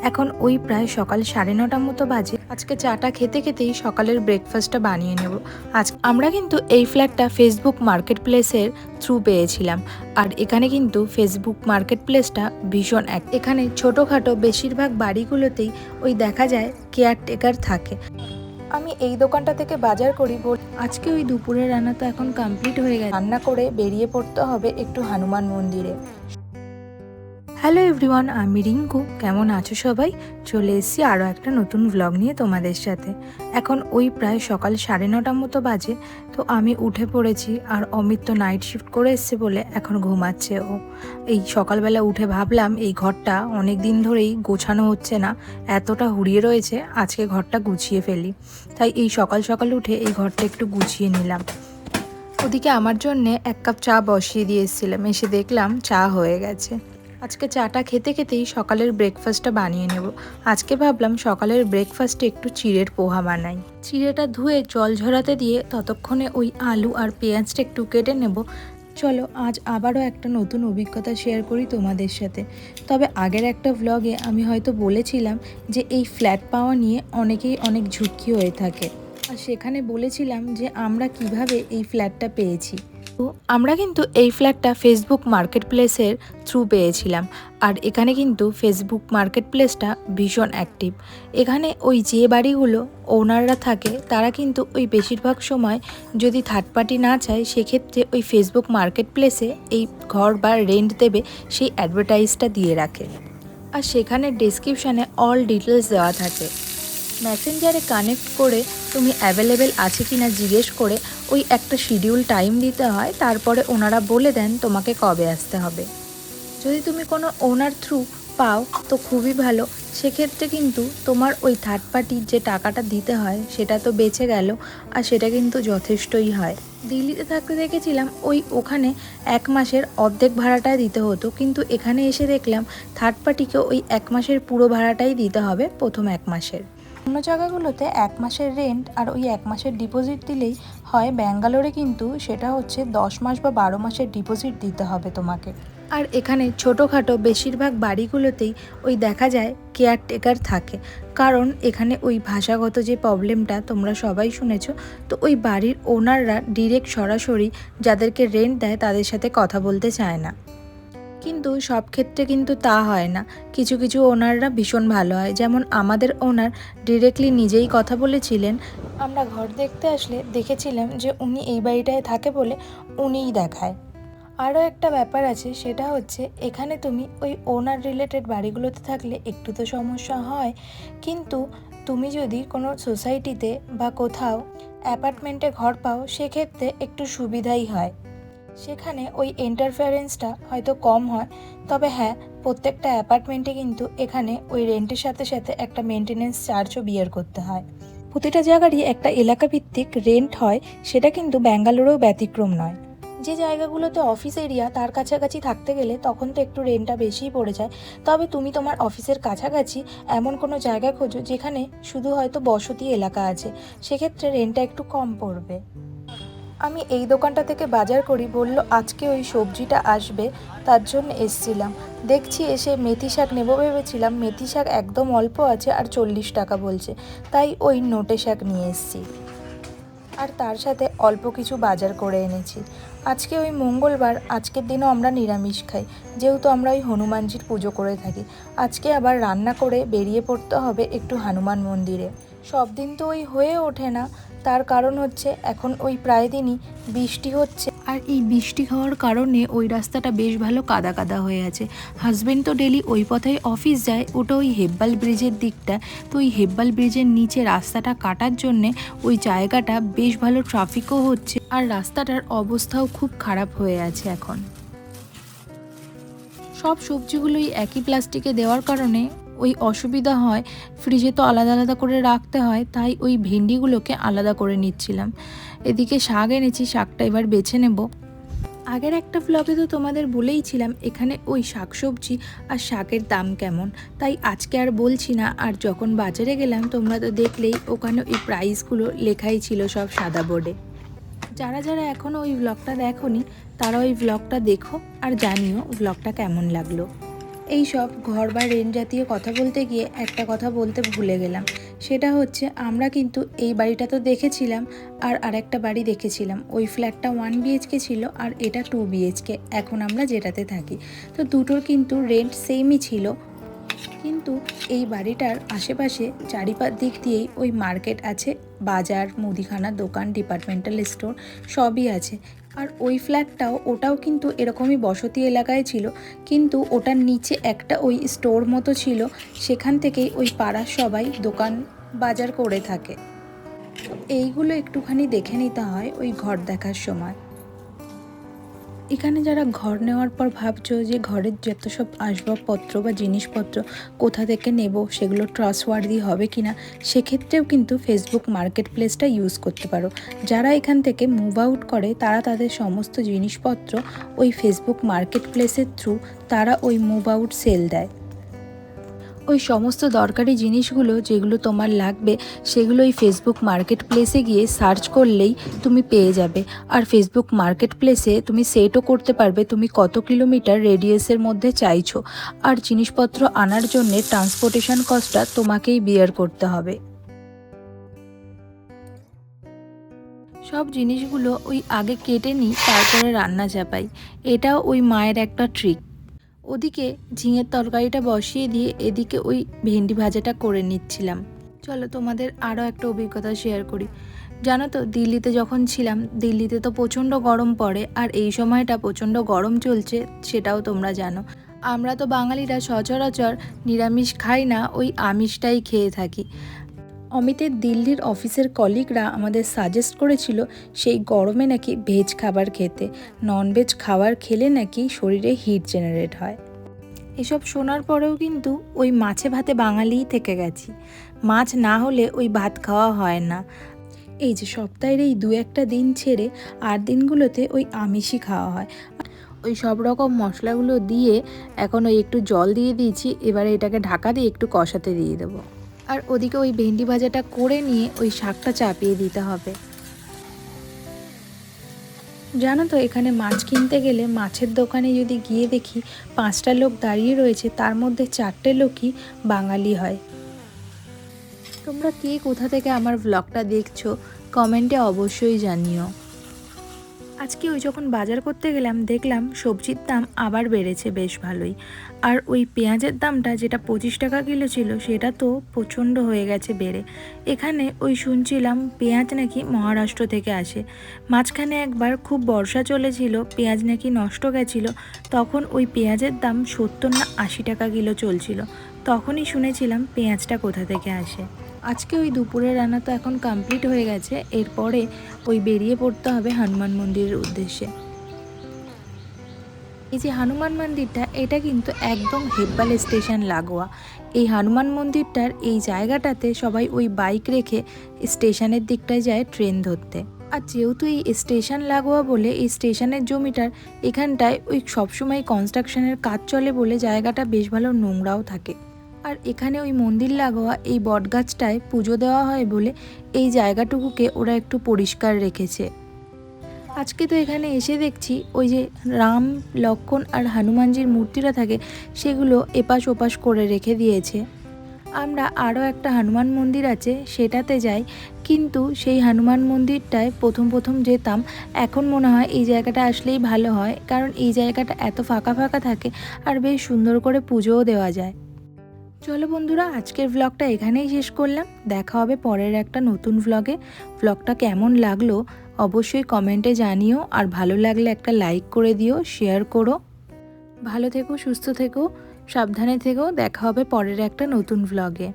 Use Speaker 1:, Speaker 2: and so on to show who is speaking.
Speaker 1: এখন ওই প্রায় সকাল 9:30 মতো বাজে। আজকে চাটা খেতে খেতেই সকালের ব্রেকফাস্টটা বানিয়ে নেব। আজ আমরা কিন্তু এই ফ্ল্যাটটা ফেসবুক মার্কেট প্লেসের থ্রু পেয়েছিলাম। আর এখানে কিন্তু ফেসবুক মার্কেট প্লেসটা ভীষণ এখানে ছোটোখাটো বেশিরভাগ বাড়িগুলোতেই ওই দেখা যায় কেয়ারটেকার থাকে। আমি এই দোকানটা থেকে বাজার করি আজকে ওই দুপুরের রান্না তো এখন কমপ্লিট হয়ে গেছে, রান্না করে বেরিয়ে পড়তে হবে একটু হনুমান মন্দিরে। হ্যালো এভরিওয়ান, আমি রিঙ্কু। কেমন আছো সবাই? চলে এসেছি আরও একটা নতুন ভ্লগ নিয়ে তোমাদের সাথে। এখন ওই প্রায় সকাল 9:30 মতো বাজে। তো আমি উঠে পড়েছি, আর অমিত তো নাইট শিফট করে এসছে বলে এখন ঘুমাচ্ছে ও। এই সকালবেলা উঠে ভাবলাম এই ঘরটা অনেক দিন ধরেই গোছানো হচ্ছে না, এতটা হুড়িয়ে রয়েছে, আজকে ঘরটা গুছিয়ে ফেলি। তাই এই সকাল সকাল উঠে এই ঘরটা একটু গুছিয়ে নিলাম। ওদিকে আমার জন্যে 1 কাপ চা বসিয়ে দিয়ে এসেছিলাম, এসে দেখলাম চা হয়ে গেছে। আজকে চাটা খেতে খেতেই সকালের ব্রেকফাস্টটা বানিয়ে নেব। আজকে ভাবলাম সকালের ব্রেকফাস্টে একটু চিড়ের পোহা বানাই। চিড়েটা ধুয়ে জল ঝরাতে দিয়ে ততক্ষণে ওই আলু আর পেঁয়াজটা একটু কেটে নেব। চলো আজ আবারও একটা নতুন অভিজ্ঞতা শেয়ার করি তোমাদের সাথে। তবে আগের একটা ভ্লগে আমি হয়তো বলেছিলাম যে এই ফ্ল্যাট পাওয়া নিয়ে অনেকেই অনেক ঝুঁকি হয়ে থাকে, আর সেখানে বলেছিলাম যে আমরা কিভাবে এই ফ্ল্যাটটা পেয়েছি। তো আমরা কিন্তু এই ফ্ল্যাটটা ফেসবুক মার্কেট প্লেসের থ্রু পেয়েছিলাম। আর এখানে কিন্তু ফেসবুক মার্কেট প্লেসটা ভীষণ অ্যাক্টিভ। এখানে ওই যে বাড়িগুলো ওনাররা থাকে তারা কিন্তু ওই বেশিরভাগ সময় যদি থার্ড পার্টি না চায়, সেক্ষেত্রে ওই ফেসবুক মার্কেট প্লেসে এই ঘর বা রেন্ট দেবে সেই অ্যাডভার্টাইজটা দিয়ে রাখে। আর সেখানে ডেসক্রিপশানে অল ডিটেলস দেওয়া থাকে। মেসেঞ্জারে কানেক্ট করে তুমি অ্যাভেলেবেল আছে কি না জিজ্ঞেস করে ওই একটা শিডিউল টাইম দিতে হয়, তারপরে ওনারা বলে দেন তোমাকে কবে আসতে হবে। যদি তুমি কোনো ওনার থ্রু পাও তো খুবই ভালো, সেক্ষেত্রে কিন্তু তোমার ওই থার্ড পার্টির যে টাকাটা দিতে হয় সেটা তো বেঁচে গেল, আর সেটা কিন্তু যথেষ্টই হয়। দিল্লিতে থাকতে দেখেছিলাম ওখানে 1 মাসের অর্ধেক ভাড়াটাই দিতে হতো, কিন্তু এখানে এসে দেখলাম থার্ড পার্টিকে ওই 1 মাসের পুরো ভাড়াটাই দিতে হবে প্রথম 1 মাসের। অন্য জায়গাগুলোতে 1 মাসের রেন্ট আর ওই 1 মাসের ডিপোজিট দিলেই হয়। ব্যাঙ্গালোরে কিন্তু সেটা হচ্ছে 10 মাস বা 12 মাসের ডিপোজিট দিতে হবে তোমাকে। আর এখানে ছোটোখাটো বেশিরভাগ বাড়িগুলোতেই ওই দেখা যায় কেয়ারটেকার থাকে, কারণ এখানে ওই ভাষাগত যে প্রবলেমটা তোমরা সবাই শুনেছো। তো ওই বাড়ির ওনাররা ডিরেক্ট সরাসরি যাদেরকে রেন্ট দেয় তাদের সাথে কথা বলতে চায় না। কিন্তু সব ক্ষেত্রে কিন্তু তা হয় না, কিছু কিছু ওনাররা ভীষণ ভালো হয়। যেমন আমাদের ওনার ডিরেক্টলি নিজেই কথা বলেছিলেন। আমরা ঘর দেখতে আসলে দেখেছিলাম যে উনি এই বাড়িটায় থাকে বলে উনিই দেখায়। আরও একটা ব্যাপার আছে, সেটা হচ্ছে এখানে তুমি ওই ওনার রিলেটেড বাড়িগুলোতে থাকলে একটু তো সমস্যা হয়, কিন্তু তুমি যদি কোনো সোসাইটিতে বা কোথাও অ্যাপার্টমেন্টে ঘর পাও সেক্ষেত্রে একটু সুবিধাই হয়। সেখানে ওই ইন্টারফারেন্সটা হয়তো কম হয়, তবে হ্যাঁ, প্রত্যেকটা অ্যাপার্টমেন্টে কিন্তু এখানে ওই রেন্টের সাথে সাথে একটা মেনটেনেন্স চার্জও বিয়ার করতে হয়। প্রতিটা জায়গারই একটা এলাকা ভিত্তিক রেন্ট হয়, সেটা কিন্তু ব্যাঙ্গালোরেও ব্যতিক্রম নয়। যে জায়গাগুলোতে অফিস এরিয়া তার কাছাকাছি থাকতে গেলে তখন তো একটু রেন্টটা বেশিই পড়ে যায়। তবে তুমি তোমার অফিসের কাছাকাছি এমন কোনো জায়গা খোঁজো যেখানে শুধু হয়তো বসতি এলাকা আছে, সেক্ষেত্রে রেন্টটা একটু কম পড়বে। আমি এই দোকানটা থেকে বাজার করি, বলল আজকে ওই সবজিটা আসবে, তার জন্য এসছিলাম। দেখছি এসে মেথি শাক নেবো ভেবেছিলাম, মেথি শাক একদম অল্প আছে আর 40 টাকা বলছে, তাই ওই নোটে শাক নিয়ে এসছি। আর তার সাথে অল্প কিছু বাজার করে এনেছি। আজকে ওই মঙ্গলবার, আজকের দিনও আমরা নিরামিষ খাই, যেহেতু আমরা ওই হনুমানজির পুজো করে থাকি। আজকে আবার রান্না করে বেরিয়ে পড়তে হবে একটু হনুমান মন্দিরে। সব দিন তো ওই হয়ে ওঠে না, তার কারণ হচ্ছে এখন ওই প্রায় দিনই বৃষ্টি হচ্ছে, আর এই বৃষ্টি হওয়ার কারণে ওই রাস্তাটা বেশ ভালো কাদা কাদা হয়ে আছে। হাজবেন্ড তো ডেলি ওই পথেই অফিস যায়, ওটা ওই হেব্বাল ব্রিজের দিকটা। তো ওই হেব্বাল ব্রিজের নিচে রাস্তাটা কাটার জন্যে ওই জায়গাটা বেশ ভালো ট্রাফিকও হচ্ছে, আর রাস্তাটার অবস্থাও খুব খারাপ হয়ে আছে এখন। সব সবজিগুলোই একই প্লাস্টিকে দেওয়ার কারণে ওই অসুবিধা হয়, ফ্রিজে তো আলাদা আলাদা করে রাখতে হয়, তাই ওই ভেন্ডিগুলোকে আলাদা করে নিচ্ছিলাম। এদিকে শাক এনেছি, শাকটা এবার বেছে নেব। আগের একটা ব্লগে তো তোমাদের বলেইছিলাম এখানে ওই শাকসবজি আর শাকের দাম কেমন, তাই আজকে আর বলছি না। আর যখন বাজারে গেলাম তোমরা তো দেখলেই ওখানে ওই প্রাইসগুলো লেখাই ছিল সব সাদা বোর্ডে। যারা যারা এখনও ওই ব্লগটা দেখোনি তারা ওই ব্লগটা দেখো আর জানিও ব্লগটা কেমন লাগলো। এই সব ঘর বা রেন্ট জাতীয় কথা বলতে গিয়ে একটা কথা বলতে ভুলে গেলাম, সেটা হচ্ছে আমরা কিন্তু এই বাড়িটা তো দেখেছিলাম আর আরেকটা বাড়ি দেখেছিলাম। ওই ফ্ল্যাটটা 1 BHK ছিল আর এটা 2 BHK এখন আমরা যেটাতে থাকি। তো দুটোর কিন্তু রেন্ট সেমই ছিল, কিন্তু এই বাড়িটার আশেপাশে চারিদিক দিয়েই ওই মার্কেট আছে, বাজার, মুদিখানা দোকান, ডিপার্টমেন্টাল স্টোর সবই আছে। আর ওই ফ্ল্যাটটাও ওটাও কিন্তু এরকমই বসতি এলাকায় ছিল, কিন্তু ওটার নিচে একটা ওই স্টোর মতো ছিল, সেখান থেকেই ওই পাড়ার সবাই দোকান বাজার করে থাকে। এইগুলো একটুখানি দেখে নিতে হয় ওই ঘর দেখার সময়। এখানে যারা ঘর নেওয়ার পর ভাবছো যে ঘরের যত সব আসবাবপত্র বা জিনিসপত্র কোথা থেকে নেব, সেগুলো ট্রাস্টওয়ার্দি হবে কিনা, সেক্ষেত্রেও কিন্তু ফেসবুক মার্কেট প্লেসটা ইউজ করতে পারো। যারা এখান থেকে মুভ আউট করে তারা তাদের সমস্ত জিনিসপত্র ওই ফেসবুক মার্কেট প্লেসের থ্রু তারা ওই মুভ আউট সেল দেয়। ওই সমস্ত দরকারি জিনিসগুলো যেগুলো তোমার লাগবে সেগুলো ওই ফেসবুক মার্কেট প্লেসে গিয়ে সার্চ করলেই তুমি পেয়ে যাবে। আর ফেসবুক মার্কেট প্লেসে তুমি সেটও করতে পারবে তুমি কত কিলোমিটার রেডিয়াসের মধ্যে চাইছো, আর জিনিসপত্র আনার জন্যে ট্রান্সপোর্টেশন কস্টটা তোমাকেই বিয়ার করতে হবে। সব জিনিসগুলো ওই আগে কেটে নিই, তারপরে রান্না চাপাই। এটাও ওই মায়ের একটা ট্রিক। ওদিকে ঝিঙের তরকারিটা বসিয়ে দিয়ে এদিকে ওই ভেন্ডি ভাজাটা করে নিচ্ছিলাম। চলো তোমাদের আরও একটা অভিজ্ঞতা শেয়ার করি। জানো তো, দিল্লিতে যখন ছিলাম, দিল্লিতে তো প্রচণ্ড গরম পড়ে, আর এই সময়টা প্রচণ্ড গরম চলছে, সেটাও তোমরা জানো। আমরা তো বাঙালিরা সচরাচর নিরামিষ খাই না, ওই আমিষটাই খেয়ে থাকি। অমিতের দিল্লির অফিসের কলিগরা আমাদের সাজেস্ট করেছিল সেই গরমে নাকি ভেজ খাবার খেতে, ননভেজ খাবার খেলে নাকি শরীরে হিট জেনারেট হয়। এসব শোনার পরেও কিন্তু ওই মাছে ভাতে বাঙালিই থেকে গেছি। মাছ না হলে ওই ভাত খাওয়া হয় না। এই যে সপ্তাহের এই 2-1টা দিন ছেড়ে আর দিনগুলোতে ওই আমিষই খাওয়া হয়। ওই সব রকম মশলাগুলো দিয়ে এখন ওই একটু জল দিয়ে দিয়েছি, এবারে এটাকে ঢাকা দিয়ে একটু কষাতে দিয়ে দেবো। আর ওদিকে ওই ভেন্ডি ভাজাটা করে নিয়ে ওই শাকটা চাপিয়ে দিতে হবে। জানো তো, এখানে মাছ কিনতে গেলে মাছের দোকানে যদি গিয়ে দেখি 5টা লোক দাঁড়িয়ে রয়েছে, তার মধ্যে 4টে লোকই বাঙালি হয়। তোমরা কে কোথা থেকে আমার ব্লগটা দেখছো কমেন্টে অবশ্যই জানিও। আজকে ওই যখন বাজার করতে গেলাম দেখলাম সবজির দাম আবার বেড়েছে বেশ ভালোই। আর ওই পেঁয়াজের দামটা যেটা 25 টাকা কিলো ছিল সেটা তো প্রচণ্ড হয়ে গেছে বেড়ে। এখানে ওই শুনছিলাম পেঁয়াজ নাকি মহারাষ্ট্র থেকে আসে। মাঝখানে একবার খুব বর্ষা চলেছিল, পেঁয়াজ নাকি নষ্ট গেছিলো, তখন ওই পেঁয়াজের দাম 70 না 80 টাকা কিলো চলছিল। তখনই শুনেছিলাম পেঁয়াজটা কোথা থেকে আসে। আজকে ওই দুপুরের রান্না তো এখন কমপ্লিট হয়ে গেছে, এরপরে ওই বেরিয়ে পড়তে হবে হনুমান মন্দিরের উদ্দেশ্যে। এই যে হনুমান মন্দিরটা, এটা কিন্তু একদম হেব্বাল স্টেশন লাগোয়া। এই হনুমান মন্দিরটার এই জায়গাটাতে সবাই ওই বাইক রেখে স্টেশনের দিকটায় যায় ট্রেন ধরতে। আর যেহেতু এই স্টেশন লাগোয়া বলে এই স্টেশনের জমিটার এখানটায় ওই সবসময় কনস্ট্রাকশনের কাজ চলে বলে জায়গাটা বেশ ভালো নোংরাও থাকে। আর এখানে ওই মন্দির লাগোয়া এই বটগাছটায় পুজো দেওয়া হয় বলে এই জায়গাটুকুকে ওরা একটু পরিষ্কার রেখেছে। আজকে তো এখানে এসে দেখছি ওই যে রাম, লক্ষ্মণ আর হনুমানজির মূর্তিটা থাকে সেগুলো এপাশ ওপাশ করে রেখে দিয়েছে। আমরা আরও একটা হনুমান মন্দির আছে সেটাতে যাই, কিন্তু সেই হনুমান মন্দিরটায় প্রথম যেতাম, এখন মনে হয় এই জায়গাটা আসলেই ভালো হয়, কারণ এই জায়গাটা এত ফাঁকা ফাঁকা থাকে আর বেশ সুন্দর করে পুজোও দেওয়া যায়। চলো বন্ধুরা, আজকের ব্লগটা এখানেই শেষ করলাম। দেখা হবে পরের একটা নতুন ব্লগে। ব্লগটা কেমন লাগলো অবশ্যই কমেন্টে জানিও, আর ভালো লাগলে একটা লাইক করে দিও, শেয়ার করো। ভালো থেকো, সুস্থ থেকো, সাবধানে থেকো। দেখা হবে পরের একটা নতুন ব্লগে।